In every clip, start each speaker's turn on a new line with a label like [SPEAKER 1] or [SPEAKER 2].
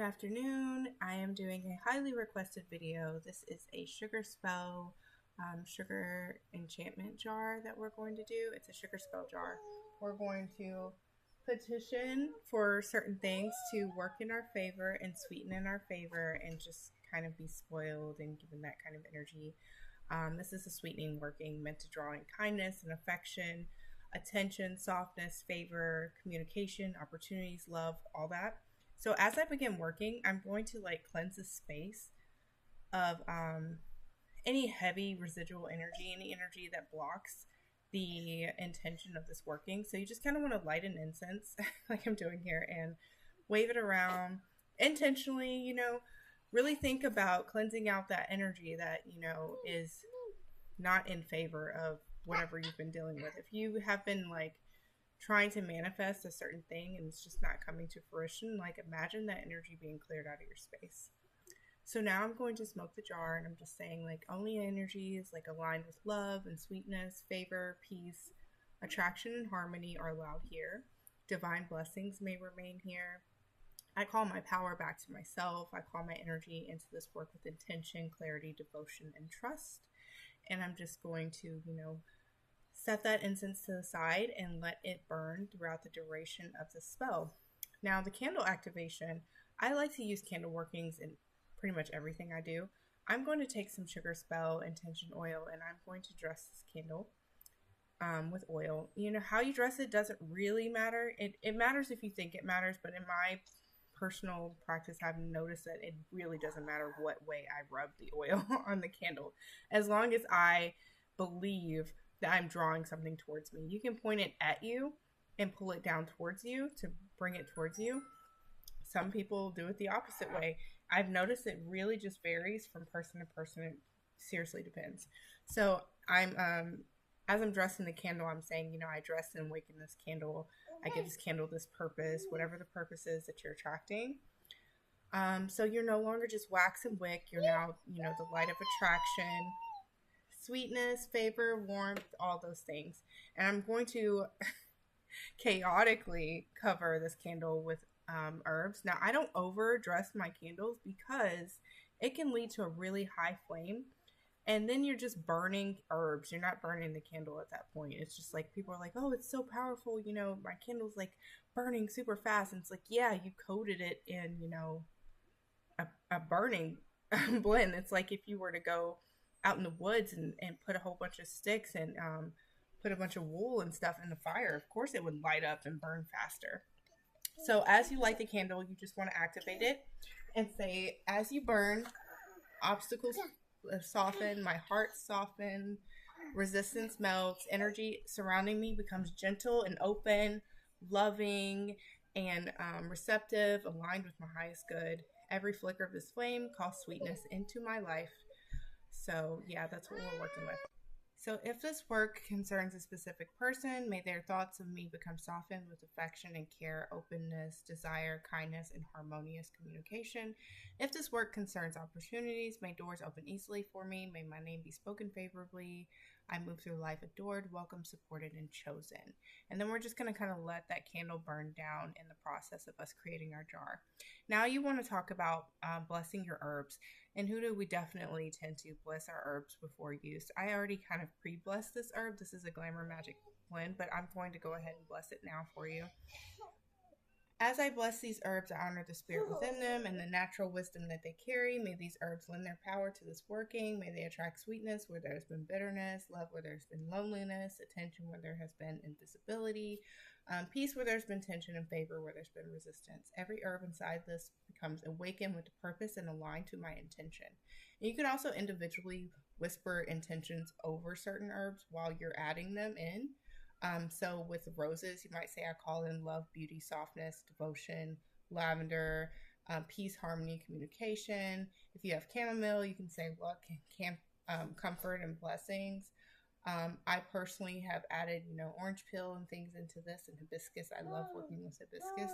[SPEAKER 1] afternoon. I am doing a highly requested video. This is a sugar spell, sugar enchantment jar that we're going to do. It's a sugar spell jar. We're going to petition for certain things to work in our favor and sweeten in our favor and just kind of be spoiled and given that kind of energy. This is a sweetening working meant to draw in kindness and affection, attention, softness, favor, communication, opportunities, love, all that. So as I begin working, I'm going to cleanse the space of any heavy residual energy, any energy that blocks the intention of this working. So you just kind of want to light an incense like I'm doing here and wave it around intentionally, really think about cleansing out that energy that, is not in favor of whatever you've been dealing with. If you have been trying to manifest a certain thing and it's just not coming to fruition, imagine that energy being cleared out of your space. So now I'm going to smoke the jar and I'm just saying only energies aligned with love and sweetness, favor, peace, attraction and harmony are allowed here. Divine blessings may remain here. I call my power back to myself. I call my energy into this work with intention, clarity, devotion, and trust. And I'm just going to, set that incense to the side and let it burn throughout the duration of the spell. Now, the candle activation, I like to use candle workings in pretty much everything I do. I'm going to take some sugar spell intention oil and I'm going to dress this candle with oil. How you dress it doesn't really matter. It matters if you think it matters, but in my personal practice, I've noticed that it really doesn't matter what way I rub the oil on the candle, as long as I believe that I'm drawing something towards me. You can point it at you and pull it down towards you to bring it towards you. Some people do it the opposite way. I've noticed it really just varies from person to person. It seriously depends. So I'm as I'm dressing the candle, I'm saying, I dress and awaken this candle. I give this candle this purpose, whatever the purpose is that you're attracting. So you're no longer just wax and wick. You're now, the light of attraction, sweetness, favor, warmth, all those things. And I'm going to chaotically cover this candle with herbs. Now, I don't overdress my candles because it can lead to a really high flame. And then you're just burning herbs. You're not burning the candle at that point. It's just people are like, oh, it's so powerful. My candle's burning super fast. And it's yeah, you coated it in, a burning blend. It's if you were to go out in the woods and put a whole bunch of sticks and put a bunch of wool and stuff in the fire. Of course it would light up and burn faster. So as you light the candle, you just want to activate it and say, as you burn, obstacles soften, my heart soften, resistance melts, energy surrounding me becomes gentle and open, loving, and receptive, aligned with my highest good. Every flicker of this flame calls sweetness into my life. So yeah, that's what we're working with. So if this work concerns a specific person, may their thoughts of me become softened with affection and care, openness, desire, kindness, and harmonious communication. If this work concerns opportunities, may doors open easily for me. May my name be spoken favorably. I move through life adored, welcome, supported, and chosen. And then we're just going to kind of let that candle burn down in the process of us creating our jar. Now you want to talk about blessing your herbs. In hoodoo, we definitely tend to bless our herbs before use. I already kind of pre-blessed this herb. This is a glamour magic blend, but I'm going to go ahead and bless it now for you. As I bless these herbs, I honor the spirit within them and the natural wisdom that they carry. May these herbs lend their power to this working. May they attract sweetness where there's been bitterness, love where there's been loneliness, attention where there has been invisibility, peace where there's been tension, and favor where there's been resistance. Every herb inside this becomes awakened with purpose and aligned to my intention. And you can also individually whisper intentions over certain herbs while you're adding them in. So with roses, you might say, I call in love, beauty, softness, devotion, lavender, peace, harmony, communication. If you have chamomile, you can say luck, comfort, and blessings. I personally have added, orange peel and things into this, and hibiscus. I love working with hibiscus.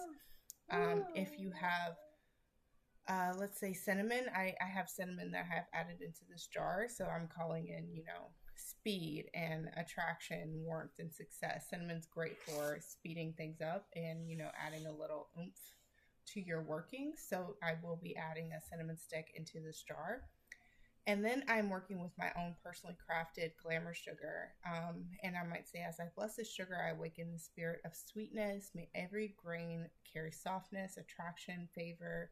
[SPEAKER 1] If you have, let's say cinnamon, I have cinnamon that I have added into this jar. So I'm calling in, speed and attraction, warmth, and success. Cinnamon's great for speeding things up and, adding a little oomph to your working. So I will be adding a cinnamon stick into this jar. And then I'm working with my own personally crafted glamour sugar. And I might say, as I bless this sugar, I awaken the spirit of sweetness. May every grain carry softness, attraction, favor,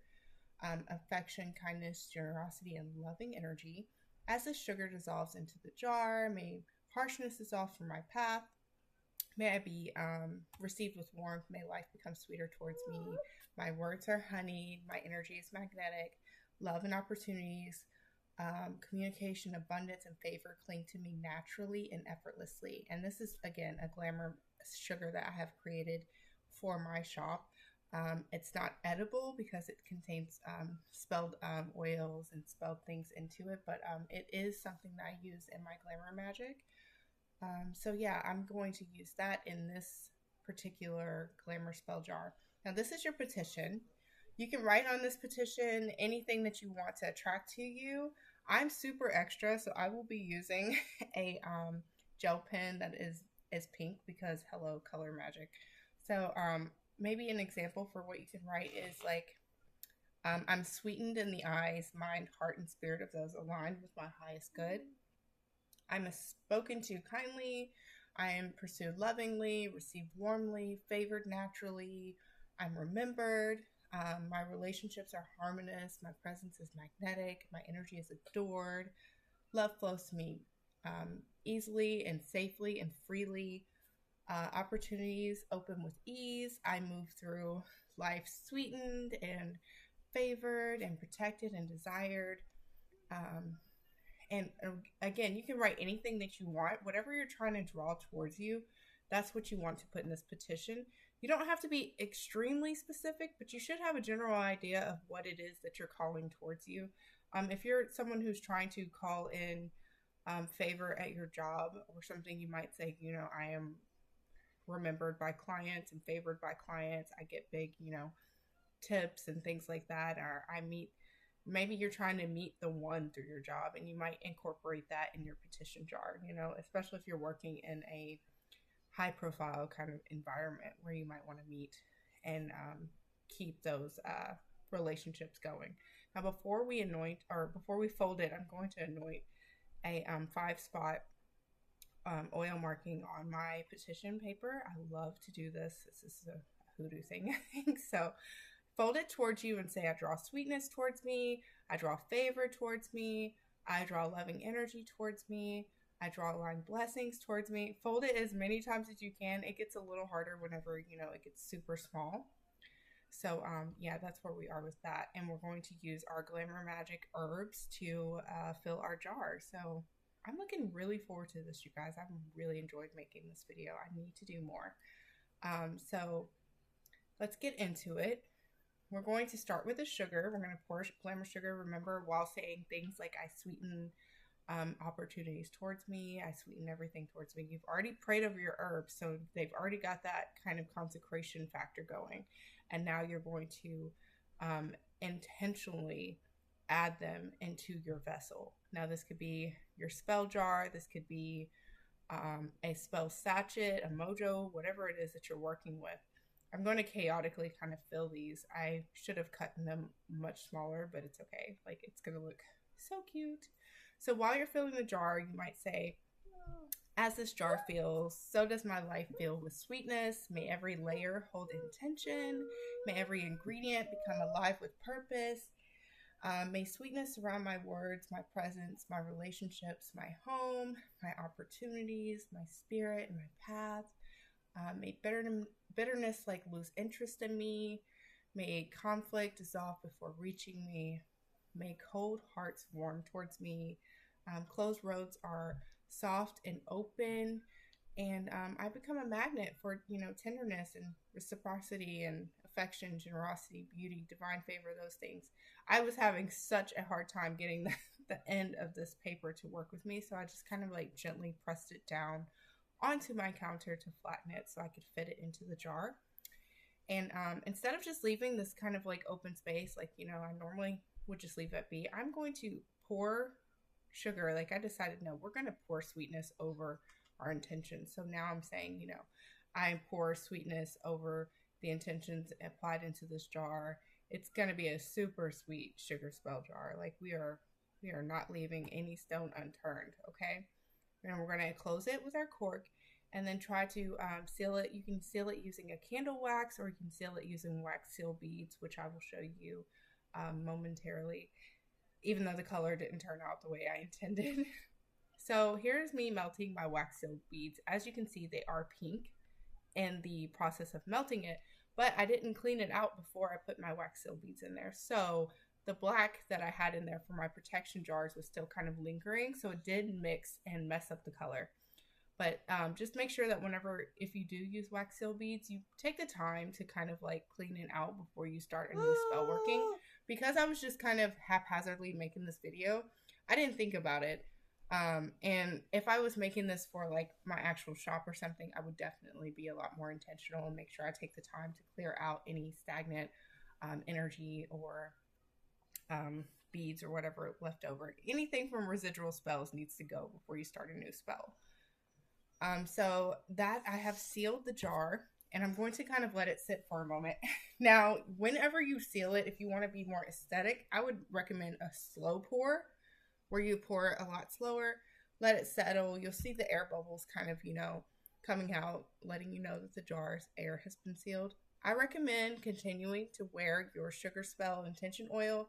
[SPEAKER 1] affection, kindness, generosity, and loving energy. As the sugar dissolves into the jar, may harshness dissolve from my path. May I be received with warmth. May life become sweeter towards me. My words are honeyed. My energy is magnetic. Love and opportunities, communication, abundance, and favor cling to me naturally and effortlessly. And this is, again, a glamour sugar that I have created for my shop. It's not edible because it contains spelled oils and spelled things into it, but it is something that I use in my glamour magic. So yeah, I'm going to use that in this particular glamour spell jar. Now this is your petition. You can write on this petition anything that you want to attract to you. I'm super extra, so I will be using a gel pen that is pink because hello, color magic. So maybe an example for what you can write is like, I'm sweetened in the eyes, mind, heart, and spirit of those aligned with my highest good. I'm spoken to kindly. I am pursued lovingly, received warmly, favored naturally. I'm remembered. My relationships are harmonious. My presence is magnetic. My energy is adored. Love flows to me easily and safely and freely. Opportunities open with ease. I move through life sweetened and favored and protected and desired. And again, you can write anything that you want, whatever you're trying to draw towards you. That's what you want to put in this petition. You don't have to be extremely specific, but you should have a general idea of what it is that you're calling towards you. If you're someone who's trying to call in favor at your job or something, you might say, I am remembered by clients and favored by clients. I get big, tips and things like that. Or maybe you're trying to meet the one through your job, and you might incorporate that in your petition jar, especially if you're working in a high profile kind of environment where you might want to meet and keep those relationships going. Now, before we fold it, I'm going to anoint a 5-spot oil marking on my petition paper. I love to do this. This is a hoodoo thing, I think. So fold it towards you and say, I draw sweetness towards me. I draw favor towards me. I draw loving energy towards me. I draw line blessings towards me. Fold it as many times as you can. It gets a little harder whenever, it gets super small. So, yeah, that's where we are with that. And we're going to use our Glamour Magic herbs to fill our jar. So I'm looking really forward to this, you guys. I've really enjoyed making this video. I need to do more. So let's get into it. We're going to start with the sugar. We're going to pour glamour sugar, remember, while saying things like I sweeten opportunities towards me. I sweeten everything towards me. You've already prayed over your herbs, so they've already got that kind of consecration factor going. And now you're going to intentionally add them into your vessel. Now this could be your spell jar. This could be a spell sachet, a mojo, whatever it is that you're working with. I'm going to chaotically kind of fill these. I should have cut them much smaller, but it's okay. Like, it's going to look so cute. So while you're filling the jar, you might say, as this jar feels, so does my life feel with sweetness. May every layer hold intention. May every ingredient become alive with purpose. May sweetness surround my words, my presence, my relationships, my home, my opportunities, my spirit, and my path. May bitterness lose interest in me. May conflict dissolve before reaching me. May cold hearts warm towards me. Closed roads are soft and open. And I become a magnet for, tenderness and reciprocity and affection, generosity, beauty, divine favor, those things. I was having such a hard time getting the end of this paper to work with me. So I just kind of gently pressed it down onto my counter to flatten it so I could fit it into the jar. And instead of just leaving this kind of open space, I normally would just leave it be, I'm going to pour sugar. I decided, no, we're going to pour sweetness over our intention. So now I'm saying, I pour sweetness over the intentions applied into this jar. It's going to be a super sweet sugar spell jar. Like we are not leaving any stone unturned, okay? And we're going to close it with our cork and then try to seal it. You can seal it using a candle wax, or you can seal it using wax seal beads, which I will show you momentarily, even though the color didn't turn out the way I intended. So here's me melting my wax seal beads. As you can see, they are pink in the process of melting it, but I didn't clean it out before I put my wax seal beads in there. So the black that I had in there for my protection jars was still kind of lingering, so it did mix and mess up the color. But just make sure that if you do use wax seal beads, you take the time to kind of like clean it out before you start a new spell working. Because I was just kind of haphazardly making this video, I didn't think about it. And if I was making this for like my actual shop or something, I would definitely be a lot more intentional and make sure I take the time to clear out any stagnant energy or beads or whatever left over. Anything from residual spells needs to go before you start a new spell. So that I have sealed the jar, and I'm going to kind of let it sit for a moment. Now, whenever you seal it, if you want to be more aesthetic, I would recommend a slow pour, where you pour it a lot slower, let it settle. You'll see the air bubbles kind of, coming out, letting you know that the jar's air has been sealed. I recommend continuing to wear your sugar spell intention oil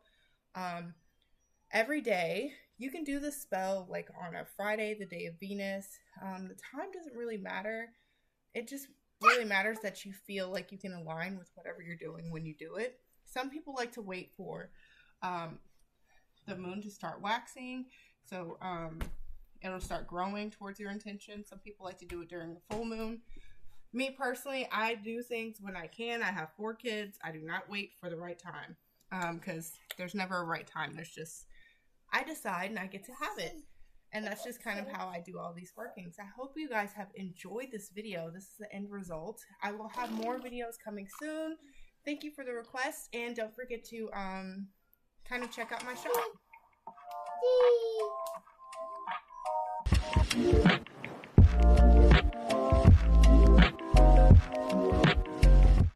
[SPEAKER 1] every day. You can do this spell like on a Friday, the day of Venus. The time doesn't really matter. It just really matters that you feel like you can align with whatever you're doing when you do it. Some people like to wait for the moon to start waxing, so it'll start growing towards your intention. Some people like to do it during the full moon. Me personally, I do things when I can. I have 4 kids. I do not wait for the right time because there's never a right time. There's just, I decide and I get to have it. And that's just kind of how I do all these workings. I hope you guys have enjoyed this video. This is the end result. I will have more videos coming soon. Thank you for the request, and don't forget to kind of check out my shop.